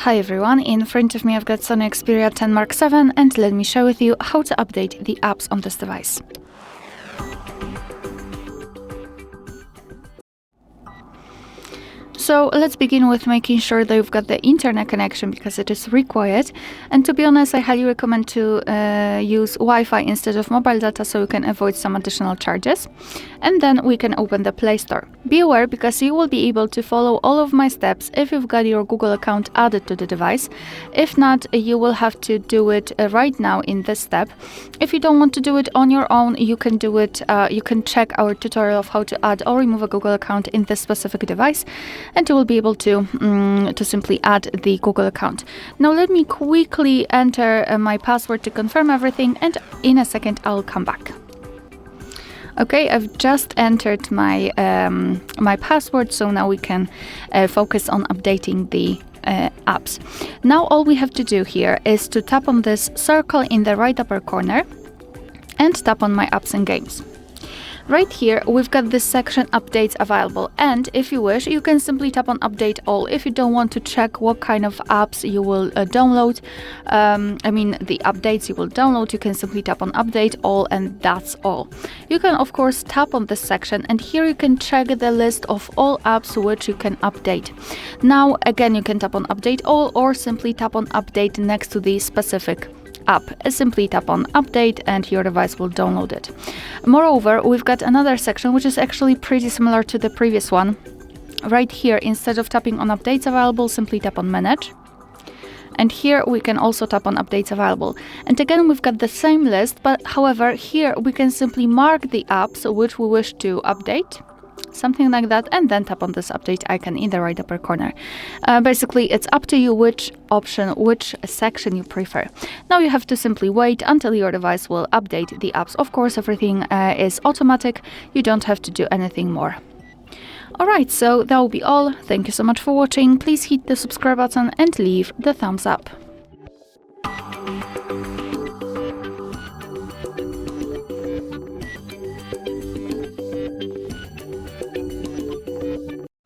Hi everyone, in front of me I've got SONY Xperia 10 Mark VII and let me share with you how to update the apps on this device. So let's begin with making sure that you've got the internet connection because it is required. And to be honest, I highly recommend to use Wi-Fi instead of mobile data so you can avoid some additional charges. And then we can open the Play Store. Be aware because you will be able to follow all of my steps if you've got your Google account added to the device. If not, you will have to do it right now in this step. If you don't want to do it on your own, you can do it. You can check our tutorial of how to add or remove a Google account in this specific device. And you will be able to simply add the Google account. Now let me quickly enter my password to confirm everything, and in a second I'll come back. Okay, I've just entered my my password, so now we can focus on updating the apps. Now all we have to do here is to tap on this circle in the right upper corner and tap on my apps and games. Right here, we've got this section updates available, and if you wish, you can simply tap on update all. If you don't want to check what kind of apps you will download, the updates you will download, you can simply tap on update all, and that's all. You can of course tap on this section, and here you can check the list of all apps which you can update. Now again, you can tap on update all or simply tap on update next to the specific app. Simply tap on update and your device will download it. Moreover, we've got another section which is actually pretty similar to the previous one. Right here, instead of tapping on updates available, simply tap on manage. And here we can also tap on updates available. And again, we've got the same list, but however, here we can simply mark the apps which we wish to update. Something like that, and then tap on this update icon in the right upper corner. Basically, it's up to you which option, which section you prefer. Now you have to simply wait until your device will update the apps. Of course, everything is automatic. You don't have to do anything more. Alright, so that will be all. Thank you so much for watching. Please hit the subscribe button and leave the thumbs up.